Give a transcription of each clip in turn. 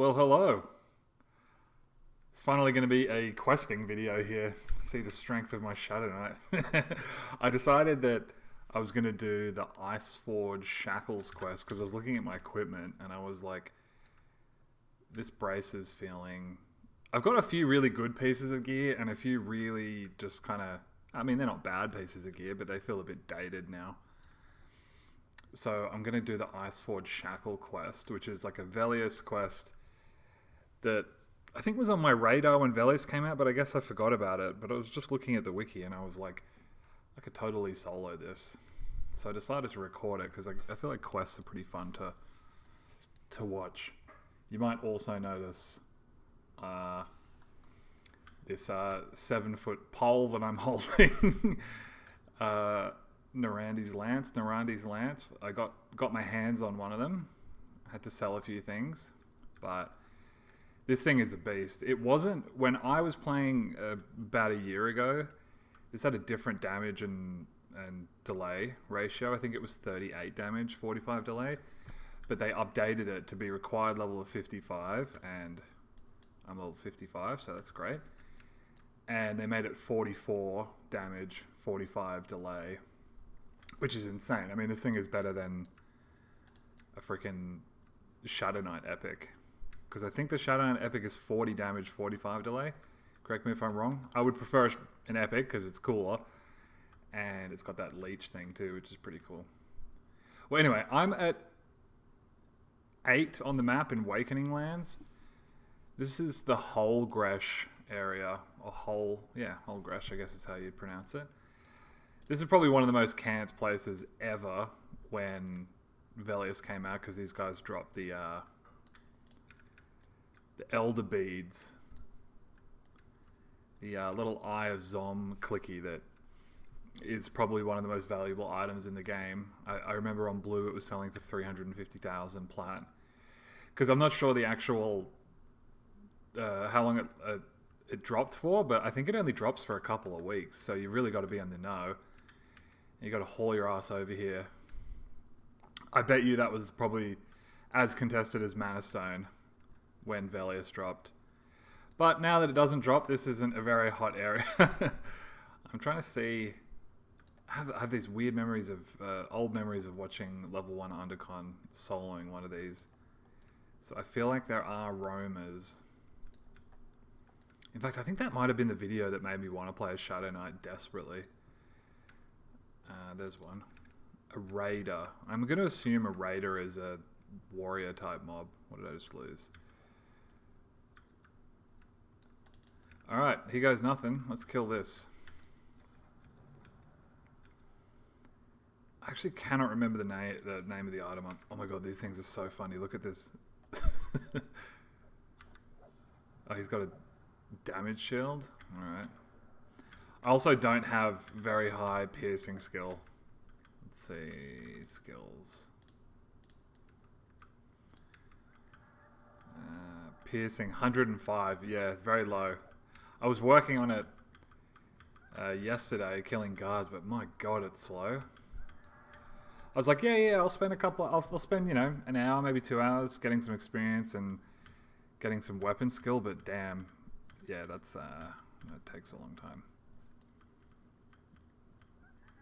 Well, hello. It's finally going to be a questing video here. See the strength of my shadow knight. I decided that I was going to do the Ice Forge Shackles quest because I was looking at my equipment and I was like, this brace is feeling... I've got a few really good pieces of gear and a few really just kind of... I mean, they're not bad pieces of gear, but they feel a bit dated now. So I'm going to do the Ice Forge Shackle quest, which is like a Velius quest that I think was on my radar when Velius came out, but I guess I forgot about it. But I was just looking at the wiki and I was like, I could totally solo this. So I decided to record it because I feel like quests are pretty fun to watch. You might also notice this 7-foot pole that I'm holding. Narandi's lance. I got my hands on one of them. I had to sell a few things, but this thing is a beast. It wasn't when I was playing about a year ago. This had a different damage and delay ratio. I think it was 38 damage, 45 delay, but they updated it to be required level of 55, and I'm level 55, so that's great. And they made it 44 damage, 45 delay, which is insane. I mean, this thing is better than a freaking Shadow Knight Epic. Because I think the Shadow Knight Epic is 40 damage, 45 delay. Correct me if I'm wrong. I would prefer an Epic because it's cooler. And it's got that leech thing too, which is pretty cool. Well, anyway, I'm at 8 on the map in Awakening Lands. This is the Holgresh area. Or Holgresh, I guess is how you'd pronounce it. This is probably one of the most camped places ever when Velius came out, because these guys dropped the Elder Beads. The little Eye of Zom clicky that is probably one of the most valuable items in the game. I remember on Blue it was selling for 350,000 plat. Because I'm not sure the actual... how long it dropped for, but I think it only drops for a couple of weeks, so you really got to be in the know. You got to haul your ass over here. I bet you that was probably as contested as Mana Stone when Velius dropped. But now that it doesn't drop, this isn't a very hot area. I'm trying to see... I have these weird memories of... old memories of watching level 1 Undercon soloing one of these. So I feel like there are roamers. In fact, I think that might have been the video that made me want to play a Shadow Knight desperately. There's one. A Raider. I'm going to assume a Raider is a warrior type mob. What did I just lose? Alright, here goes nothing. Let's kill this. I actually cannot remember the name of the item. Oh my god, these things are so funny. Look at this. Oh, he's got a damage shield. Alright. I also don't have very high piercing skill. Let's see. Skills. Piercing 105. Yeah, very low. I was working on it yesterday, killing guards, but my god, it's slow. I was like, yeah, I'll spend I'll spend, an hour, maybe 2 hours getting some experience and getting some weapon skill, but damn, yeah, that takes a long time.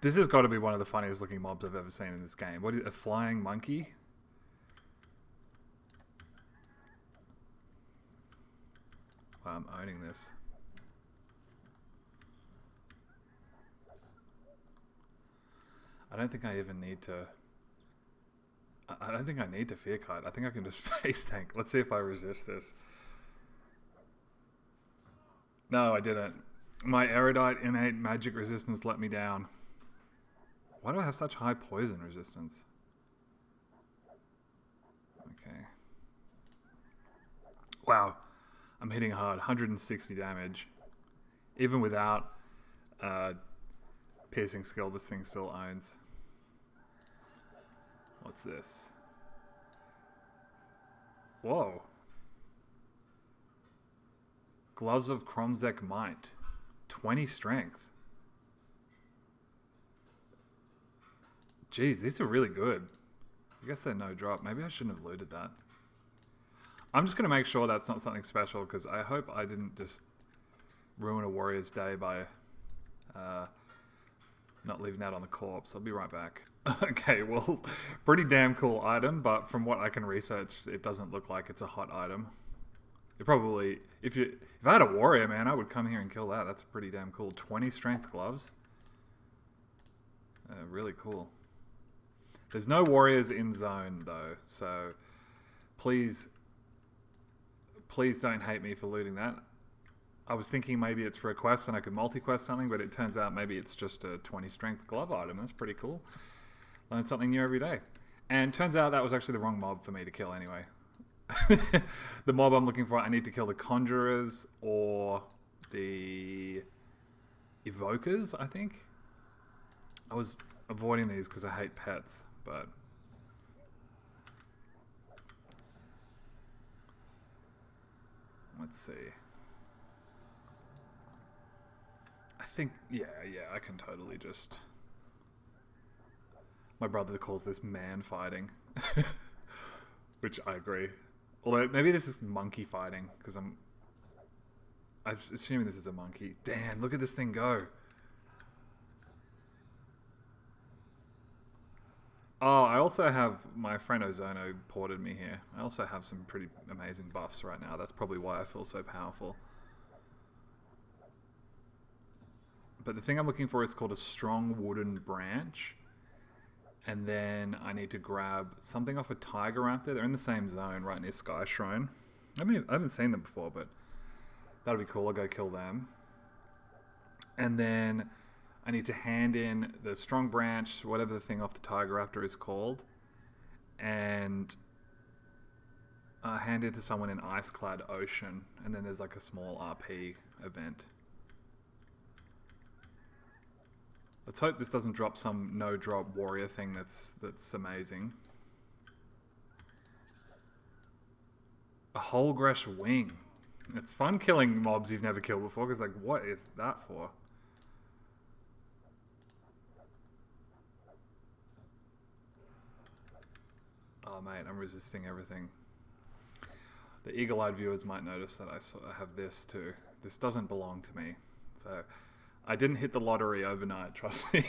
This has got to be one of the funniest looking mobs I've ever seen in this game. What is a flying monkey? Wow, I'm owning this. I don't think I even need to... I don't think I need to fear kite. I think I can just face tank. Let's see if I resist this. No, I didn't. My erudite innate magic resistance let me down. Why do I have such high poison resistance? Okay. Wow. I'm hitting hard. 160 damage. Even without piercing skill, this thing still owns. What's this? Whoa. Gloves of Kromzek Might. 20 strength. Jeez, these are really good. I guess they're no drop. Maybe I shouldn't have looted that. I'm just going to make sure that's not something special, because I hope I didn't just ruin a warrior's day by not leaving that on the corpse. I'll be right back. Okay, well, pretty damn cool item, but from what I can research, it doesn't look like it's a hot item. It probably, if I had a warrior, man, I would come here and kill that. That's pretty damn cool. 20 strength gloves. Really cool. There's no warriors in zone though, so please don't hate me for looting that. I was thinking maybe it's for a quest and I could multi-quest something, but it turns out maybe it's just a 20 strength glove item. That's pretty cool. Learn something new every day. And turns out that was actually the wrong mob for me to kill anyway. The mob I'm looking for, I need to kill the conjurers or the evokers, I think. I was avoiding these because I hate pets, but let's see. I think, yeah, I can totally just... My brother calls this man fighting, which I agree. Although maybe this is monkey fighting, because I'm assuming this is a monkey. Damn, look at this thing go. Oh, I also have my friend Ozono ported me here. I also have some pretty amazing buffs right now. That's probably why I feel so powerful. But the thing I'm looking for is called a strong wooden branch. And then I need to grab something off a tiger raptor. They're in the same zone right near Sky Shrine. I mean, I haven't seen them before, but that'll be cool. I'll go kill them. And then I need to hand in the strong branch, whatever the thing off the tiger raptor is called, and hand it to someone in Iceclad Ocean. And then there's like a small RP event. Let's hope this doesn't drop some no-drop warrior thing that's amazing. A Holgresh wing. It's fun killing mobs you've never killed before, because like, what is that for? Oh mate, I'm resisting everything. The eagle-eyed viewers might notice that I have this too. This doesn't belong to me, so... I didn't hit the lottery overnight, trust me.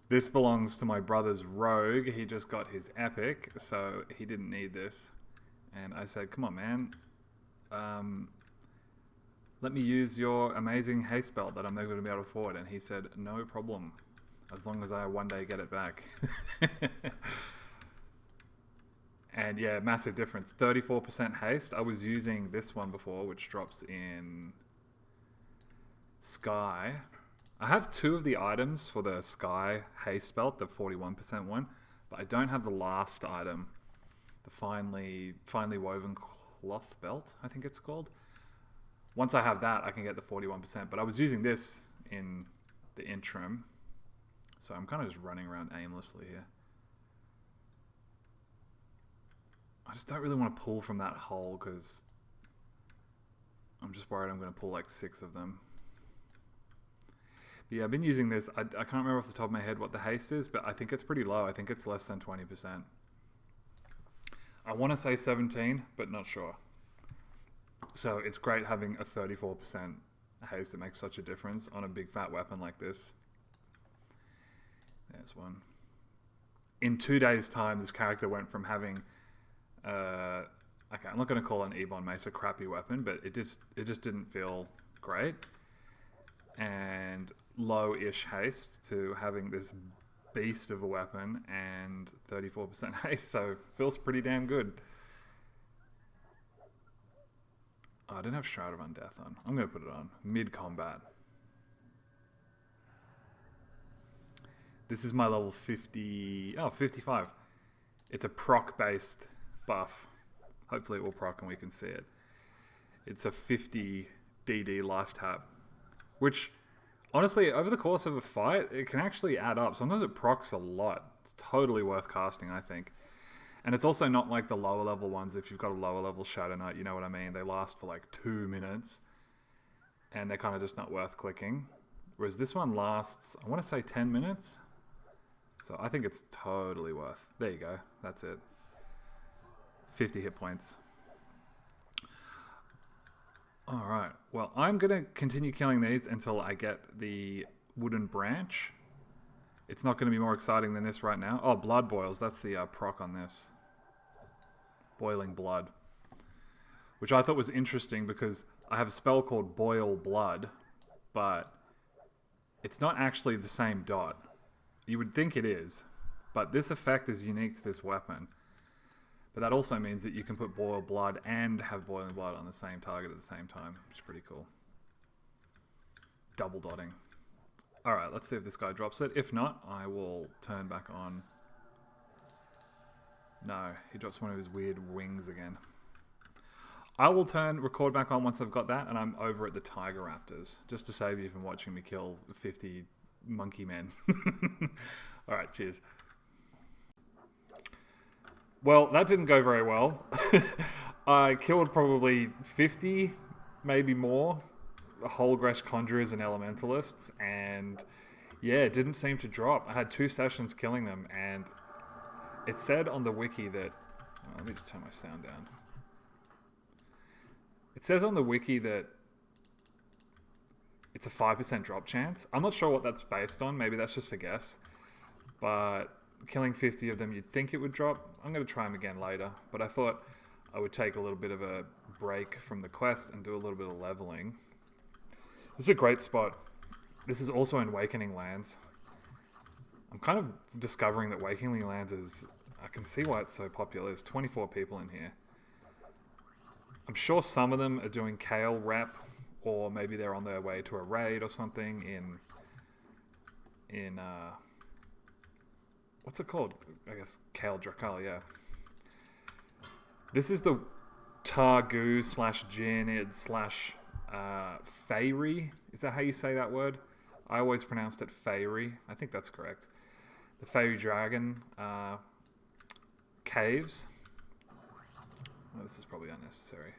This belongs to my brother's rogue. He just got his epic, so he didn't need this. And I said, come on, man. Let me use your amazing haste belt that I'm never going to be able to afford. And he said, no problem, as long as I one day get it back. And yeah, massive difference. 34% haste. I was using this one before, which drops in... Sky. I have two of the items for the Sky haste belt, the 41% one, but I don't have the last item, the finely woven cloth belt, I think it's called. Once I have that, I can get the 41%, but I was using this in the interim, so I'm kind of just running around aimlessly here. I just don't really want to pull from that hole, because I'm just worried I'm going to pull like 6 of them. But yeah, I've been using this. I can't remember off the top of my head what the haste is, but I think it's pretty low. I think it's less than 20%. I want to say 17, but not sure. So it's great having a 34% haste. It makes such a difference on a big fat weapon like this. There's one. In 2 days' time, this character went from having... okay, I'm not going to call an Ebon Mace a crappy weapon, but it just didn't feel great. And low-ish haste to having this beast of a weapon and 34% haste, so feels pretty damn good. Oh, I didn't have Shroud of Undeath on. I'm going to put it on mid-combat. This is my level 55. It's a proc-based buff. Hopefully it will proc and we can see it. It's a 50 DD life tap, which honestly, over the course of a fight, it can actually add up. Sometimes it procs a lot. It's totally worth casting, I think. And it's also not like the lower level ones. If you've got a lower level Shadow Knight, you know what I mean? They last for like 2 minutes and they're kind of just not worth clicking. Whereas this one lasts, I want to say 10 minutes. So I think it's totally worth. There you go. That's it. 50 hit points. Alright, well, I'm going to continue killing these until I get the wooden branch. It's not going to be more exciting than this right now. Oh, blood boils. That's the proc on this. Boiling blood. Which I thought was interesting because I have a spell called Boil Blood, but it's not actually the same dot. You would think it is, but this effect is unique to this weapon. But that also means that you can put Boil Blood and have Boiling Blood on the same target at the same time, which is pretty cool. Double dotting. Alright, let's see if this guy drops it. If not, I will turn back on. No, he drops one of his weird wings again. I will record back on once I've got that, and I'm over at the Tiger Raptors, just to save you from watching me kill 50 monkey men. Alright, cheers. Well, that didn't go very well. I killed probably 50, maybe more, Holgresh Conjurers and Elementalists, and yeah, it didn't seem to drop. I had 2 sessions killing them, and it said on the wiki that... Oh, let me just turn my sound down. It says on the wiki that it's a 5% drop chance. I'm not sure what that's based on. Maybe that's just a guess. But killing 50 of them, you'd think it would drop. I'm going to try them again later. But I thought I would take a little bit of a break from the quest and do a little bit of leveling. This is a great spot. This is also in Awakening Lands. I'm kind of discovering that Awakening Lands is... I can see why it's so popular. There's 24 people in here. I'm sure some of them are doing Kale rep, or maybe they're on their way to a raid or something in what's it called? I guess Kale Drakal, yeah. This is the Targu / Janid / Fairy. Is that how you say that word? I always pronounced it Fairy. I think that's correct. The Fairy Dragon caves. Oh, this is probably unnecessary.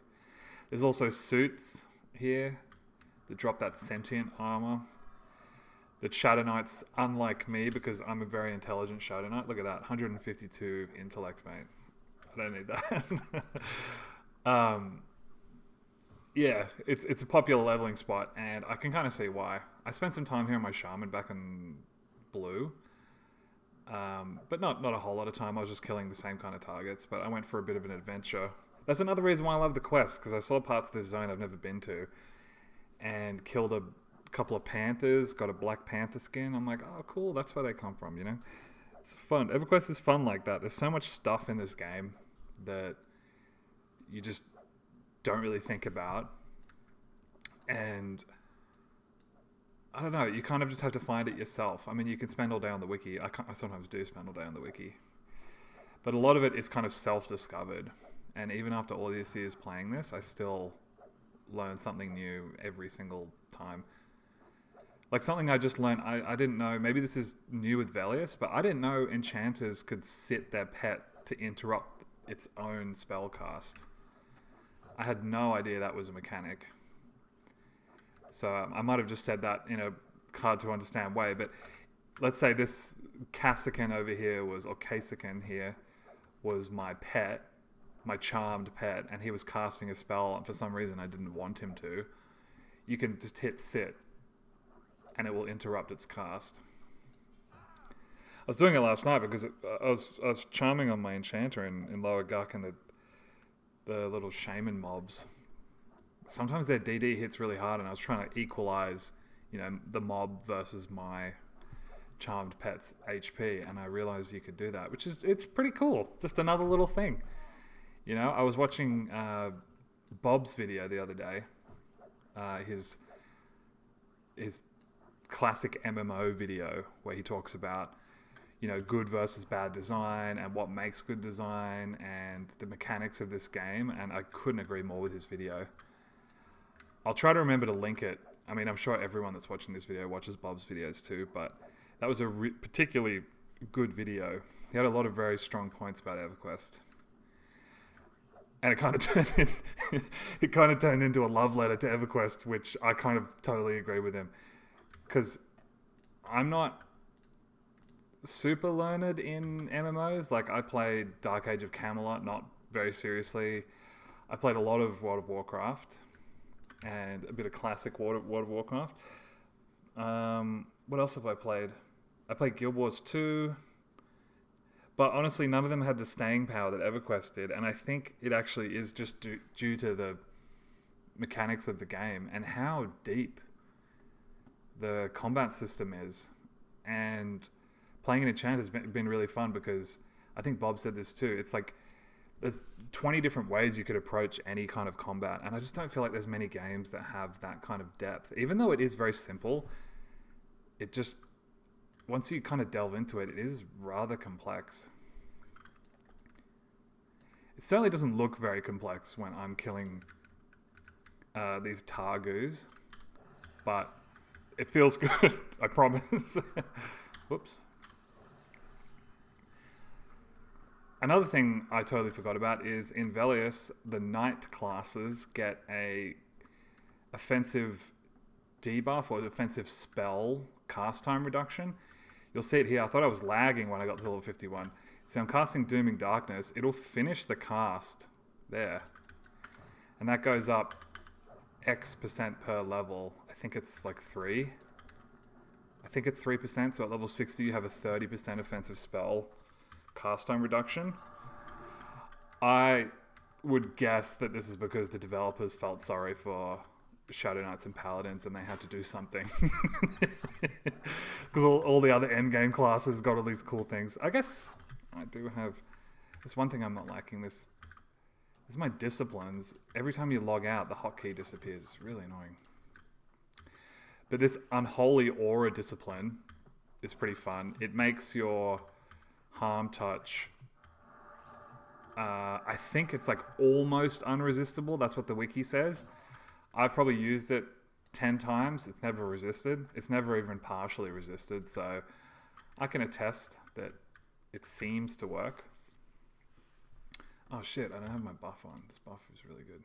There's also suits here that drop that sentient armor. The Shadow Knights, unlike me, because I'm a very intelligent Shadow Knight. Look at that, 152 intellect, mate. I don't need that. Yeah, it's a popular leveling spot, and I can kind of see why. I spent some time here on my Shaman back in Blue, but not a whole lot of time. I was just killing the same kind of targets, but I went for a bit of an adventure. That's another reason why I love the quest, because I saw parts of this zone I've never been to, and killed a couple of panthers, got a Black Panther skin. I'm like, oh, cool, that's where they come from, you know? It's fun. Everquest is fun like that. There's so much stuff in this game that you just don't really think about. And I don't know, you kind of just have to find it yourself. I mean, you can spend all day on the wiki. I sometimes do spend all day on the wiki. But a lot of it is kind of self-discovered. And even after all these years playing this, I still learn something new every single time. Like something I just learned, I didn't know, maybe this is new with Velius, but I didn't know enchanters could sit their pet to interrupt its own spell cast. I had no idea that was a mechanic. So I might have just said that in a hard to understand way, but let's say this Cassican over here or Cassican here was my pet, my charmed pet, and he was casting a spell, and for some reason I didn't want him to. You can just hit sit, and it will interrupt its cast. I was doing it last night because I was charming on my enchanter in Lower Guck and the little shaman mobs. Sometimes their DD hits really hard, and I was trying to equalize, you know, the mob versus my charmed pet's HP, and I realized you could do that, it's pretty cool. Just another little thing. You know, I was watching Bob's video the other day, his classic MMO video where he talks about, you know, good versus bad design and what makes good design and the mechanics of this game, and I couldn't agree more with his video. I'll try to remember to link it. I mean, I'm sure everyone that's watching this video watches Bob's videos too, but that was a particularly good video. He had a lot of very strong points about EverQuest. And it kind of turned into a love letter to EverQuest, which I kind of totally agree with him. Because I'm not super learned in MMOs. Like, I played Dark Age of Camelot, not very seriously. I played a lot of World of Warcraft and a bit of classic World of Warcraft. What else have I played? I played Guild Wars 2, but honestly, none of them had the staying power that EverQuest did, and I think it actually is just due to the mechanics of the game and how deep the combat system is. And playing an enchant has been really fun because I think Bob said this too. It's like there's 20 different ways you could approach any kind of combat, and I just don't feel like there's many games that have that kind of depth. Even though it is very simple, it just, once you kind of delve into it, it is rather complex. It certainly doesn't look very complex when I'm killing these Targus, but it feels good, I promise. Whoops. Another thing I totally forgot about is in Velius, the knight classes get a offensive debuff or defensive spell cast time reduction. You'll see it here. I thought I was lagging when I got to level 51. So I'm casting Dooming Darkness. It'll finish the cast there. And that goes up X% per level. I think it's like 3. I think it's 3%. So at level 60, you have a 30% offensive spell cast time reduction. I would guess that this is because the developers felt sorry for Shadow Knights and Paladins and they had to do something. Because all the other endgame classes got all these cool things. I guess I do have... There's one thing I'm not liking. This is my disciplines. Every time you log out, the hotkey disappears. It's really annoying. But this Unholy Aura discipline is pretty fun. It makes your harm touch... I think it's like almost unresistible. That's what the wiki says. I've probably used it 10 times. It's never resisted. It's never even partially resisted. So I can attest that it seems to work. Oh shit, I don't have my buff on. This buff is really good.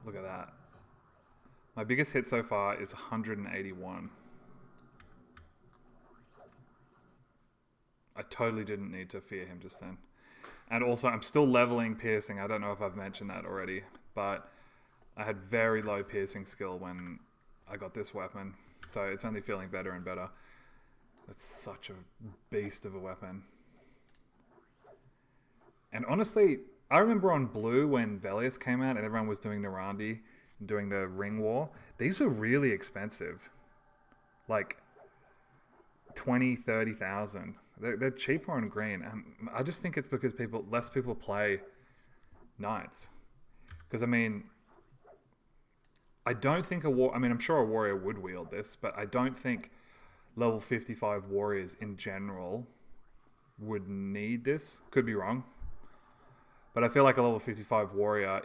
Look at that. My biggest hit so far is 181. I totally didn't need to fear him just then. And also, I'm still leveling piercing. I don't know if I've mentioned that already, but I had very low piercing skill when I got this weapon. So it's only feeling better and better. That's such a beast of a weapon. And honestly, I remember on Blue when Velius came out and everyone was doing Narandi, doing the Ring War. These were really expensive. Like 20, 30,000. They're cheaper on green. I just think it's because less people play knights. Because I mean, I don't think I'm sure a warrior would wield this, but I don't think level 55 warriors in general would need this. Could be wrong. But I feel like a level 55 warrior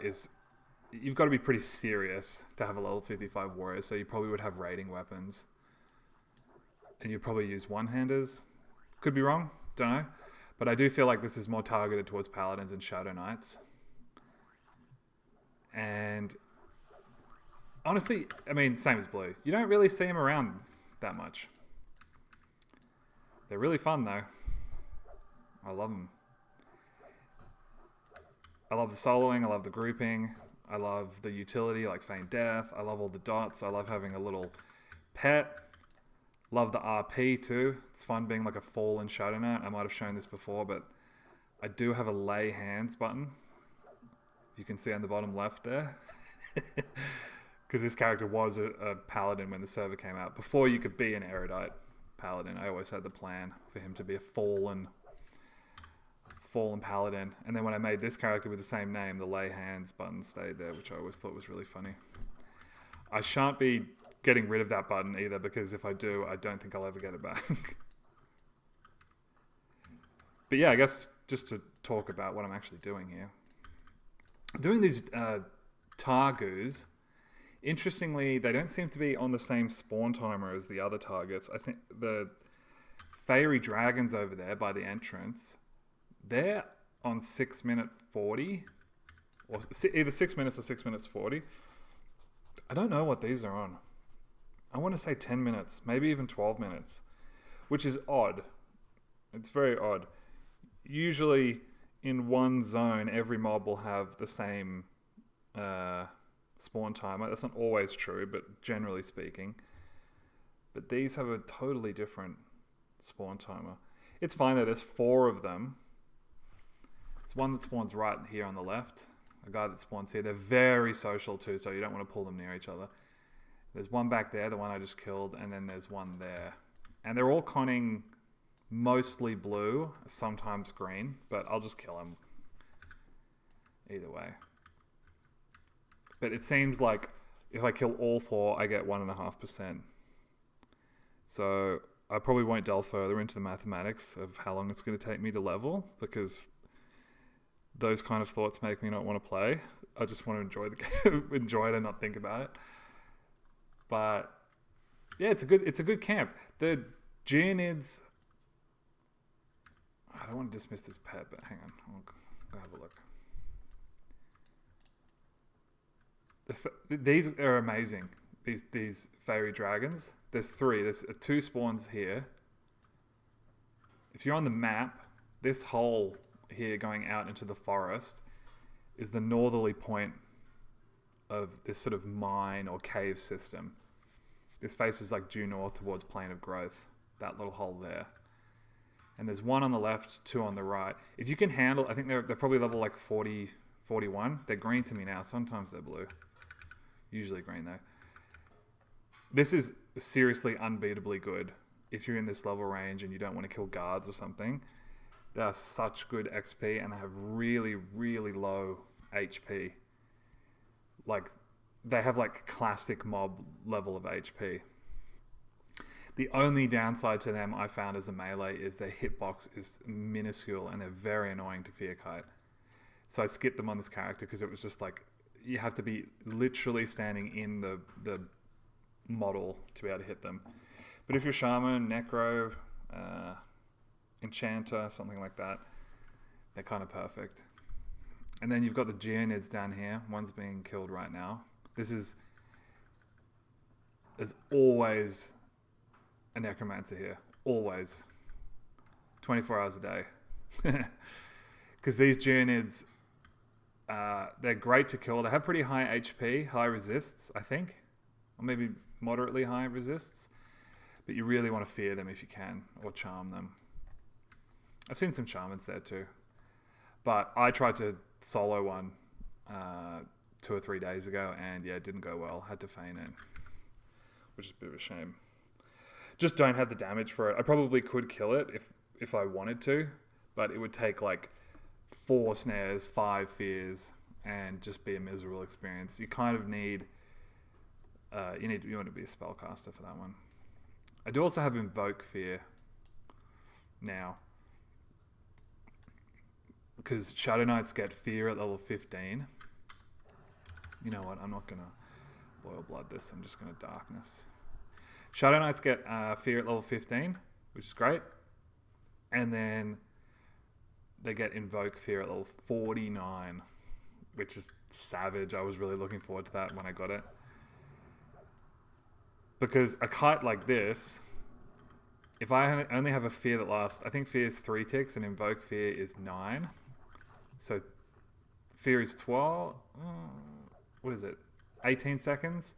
you've got to be pretty serious to have a level 55 warrior, so you probably would have raiding weapons. And you'd probably use one-handers. Could be wrong, don't know. But I do feel like this is more targeted towards Paladins and Shadow Knights. And honestly, I mean, same as Blue. You don't really see them around that much. They're really fun though. I love them. I love the soloing, I love the grouping, I love the utility like Feign Death, I love all the dots, I love having a little pet. Love the RP too. It's fun being like a fallen Shadow Knight. I might have shown this before, but I do have a lay hands button. You can see on the bottom left there. Because this character was a paladin when the server came out. Before you could be an erudite paladin, I always had the plan for him to be a fallen paladin. And then when I made this character with the same name, the lay hands button stayed there, which I always thought was really funny. I shan't be getting rid of that button either, because if I do, I don't think I'll ever get it back. But yeah, I guess just to talk about what I'm actually doing here. I'm doing these Targus. Interestingly, they don't seem to be on the same spawn timer as the other targets. I think the Fairy Dragons over there by the entrance, they're on 6 minute 40, or either 6 minutes or 6 minutes 40. I don't know what these are on. I want to say 10 minutes, maybe even 12 minutes, which is odd. It's very odd. Usually in one zone, every mob will have the same spawn timer. That's not always true, but generally speaking. But these have a totally different spawn timer. It's fine though, there's 4 of them. There's one that spawns right here on the left. A guy that spawns here. They're very social too, so you don't want to pull them near each other. There's one back there, the one I just killed, and then there's one there. And they're all conning mostly blue, sometimes green, but I'll just kill them either way. But it seems like if I kill all 4, I get 1.5%. So I probably won't delve further into the mathematics of how long it's going to take me to level, because those kind of thoughts make me not want to play. I just want to enjoy the game, enjoy it and not think about it. But yeah, it's a good camp. The Geonids, I don't want to dismiss this pet, but hang on, I'll go have a look. These are amazing. These fairy dragons. There's 3. There's 2 spawns here. If you're on the map, this hole here going out into the forest is the northerly point of this sort of mine or cave system. This faces like due north towards Plane of Growth, that little hole there. And there's 1 on the left, 2 on the right. If you can handle, I think they're probably level like 40, 41. They're green to me now. Sometimes they're blue. Usually green though. This is seriously unbeatably good if you're in this level range and you don't want to kill guards or something. They are such good XP and they have really, really low HP. Like, they have like classic mob level of HP. The only downside to them I found as a melee is their hitbox is minuscule and they're very annoying to fear kite. So I skipped them on this character because it was just like, you have to be literally standing in the model to be able to hit them. But if you're Shaman, Necro, Enchanter, something like that, they're kind of perfect. And then you've got the Geonids down here. One's being killed right now. There's always a Necromancer here. Always. 24 hours a day. Because these Geonids, they're great to kill. They have pretty high HP, high resists, I think. Or maybe moderately high resists. But you really want to fear them if you can, or charm them. I've seen some Shamans there too. But I tried to solo one 2 or 3 days ago, and yeah, it didn't go well. Had to feign it, which is a bit of a shame. Just don't have the damage for it. I probably could kill it if I wanted to, but it would take like 4 snares, 5 fears, and just be a miserable experience. You kind of need, you want to be a spellcaster for that one. I do also have Invoke Fear now, because Shadow Knights get Fear at level 15. You know what? I'm not going to Boil Blood this. I'm just going to Darkness. Shadow Knights get Fear at level 15, which is great. And then they get Invoke Fear at level 49, which is savage. I was really looking forward to that when I got it. Because a kite like this, if I only have a Fear that lasts, I think Fear is 3 ticks and Invoke Fear is 9. So Fear is 12. What is it? 18 seconds.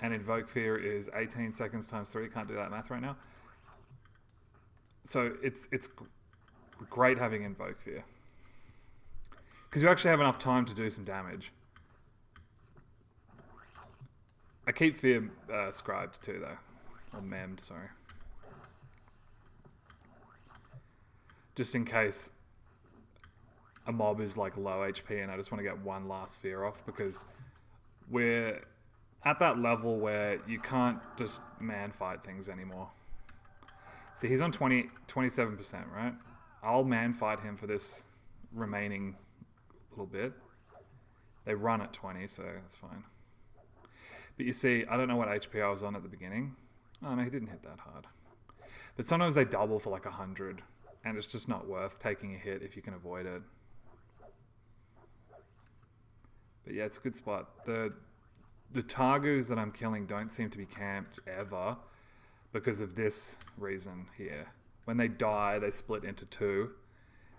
And Invoke Fear is 18 seconds times 3. Can't do that math right now. So it's great having Invoke Fear, because you actually have enough time to do some damage. I keep Fear scribed too, though. Or memmed, sorry. Just in case a mob is like low HP and I just want to get one last Fear off, because we're at that level where you can't just man fight things anymore. See, he's on 27%, right? I'll man fight him for this remaining little bit. They run at 20, so that's fine. But you see, I don't know what HP I was on at the beginning. Oh no, he didn't hit that hard. But sometimes they double for like 100, and it's just not worth taking a hit if you can avoid it. But yeah, it's a good spot. The the Targus that I'm killing don't seem to be camped ever because of this reason here. When they die, they split into two.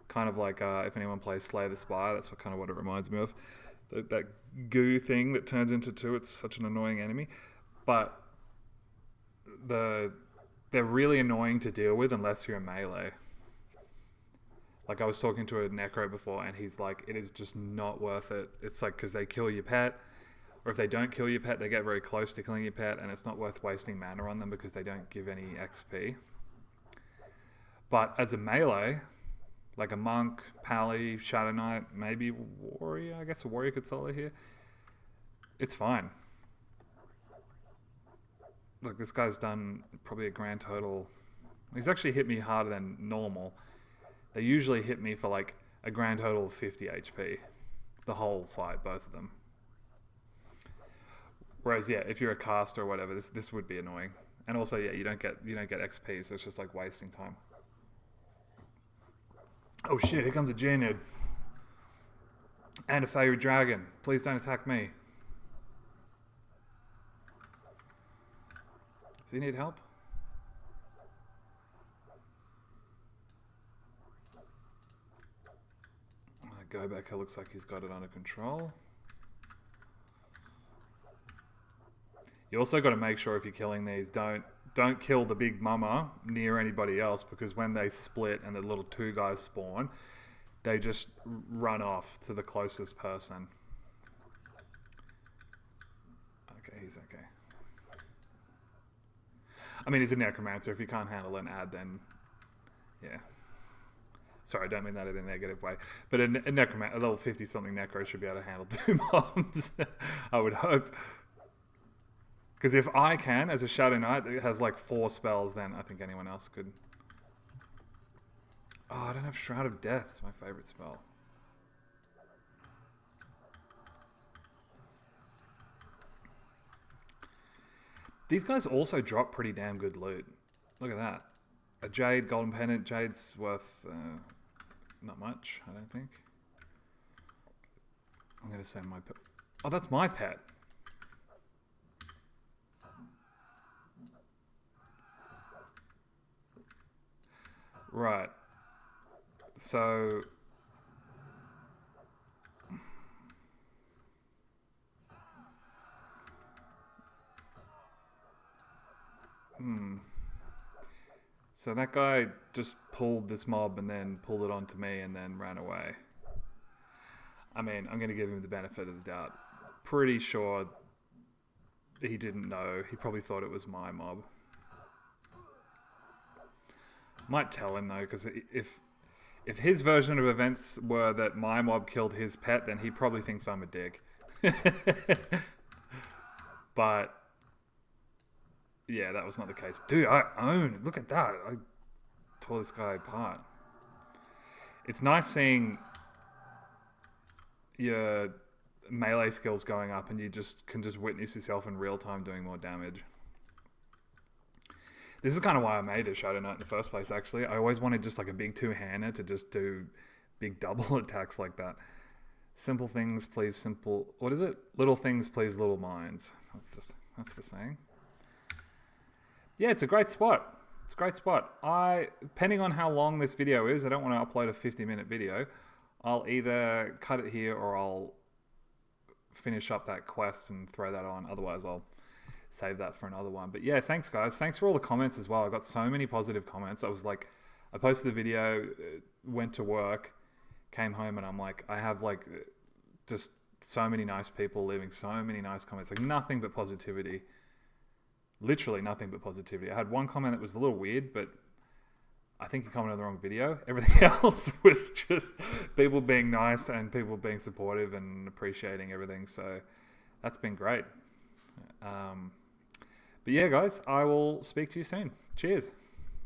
Kind of like if anyone plays Slay the Spire, that's what it reminds me of. That goo thing that turns into two, it's such an annoying enemy. But they're really annoying to deal with unless you're a melee. Like I was talking to a Necro before and he's like, it is just not worth it. It's like because they kill your pet, or if they don't kill your pet, they get very close to killing your pet, and it's not worth wasting mana on them because they don't give any XP. But as a melee, like a monk, pally, shadow knight, maybe warrior, I guess a warrior could solo here, it's fine. Look, this guy's done probably a grand total. He's actually hit me harder than normal. They usually hit me for like a grand total of 50 HP. The whole fight, both of them. Whereas, yeah, if you're a caster or whatever, this would be annoying. And also, yeah, you don't get XP, so it's just like wasting time. Oh shit, here comes a Geonid. And a fairy dragon. Please don't attack me. Does he need help? Gobecker looks like he's got it under control. You also got to make sure if you're killing these, don't kill the big mama near anybody else, because when they split and the little two guys spawn, they just run off to the closest person. Okay, he's okay. I mean, he's a necromancer. If you can't handle an ad, then yeah. Sorry, I don't mean that in a negative way. But a necromancer, a level 50-something necro should be able to handle 2 mobs, I would hope. Because if I can, as a Shadow Knight that has like 4 spells, then I think anyone else could. Oh, I don't have Shroud of Death. It's my favorite spell. These guys also drop pretty damn good loot. Look at that. A Jade, Golden Pendant. Jade's worth not much, I don't think. I'm going to send my pet. Oh, that's my pet. Right. So... So that guy just pulled this mob and then pulled it onto me and then ran away. I mean, I'm going to give him the benefit of the doubt. Pretty sure he didn't know. He probably thought it was my mob. Might tell him though, because if his version of events were that my mob killed his pet, then he probably thinks I'm a dick. But yeah, that was not the case. Dude, I own it. Look at that. I tore this guy apart. It's nice seeing your melee skills going up and you can just witness yourself in real time doing more damage. This is kind of why I made a Shadow Knight in the first place, actually. I always wanted just like a big two-hander to just do big double attacks like that. Simple things, please simple... What is it? Little things, please little minds. That's the saying. Yeah, it's a great spot. It's a great spot. Depending on how long this video is, I don't want to upload a 50-minute video. I'll either cut it here or I'll finish up that quest and throw that on. Otherwise, I'll save that for another one. But yeah, thanks, guys. Thanks for all the comments as well. I got so many positive comments. I posted the video, went to work, came home, and I'm like, I have like just so many nice people leaving so many nice comments. Like nothing but positivity. Literally nothing but positivity. I had one comment that was a little weird, but I think you commented on the wrong video. Everything else was just people being nice and people being supportive and appreciating everything. So that's been great. But yeah, guys, I will speak to you soon. Cheers.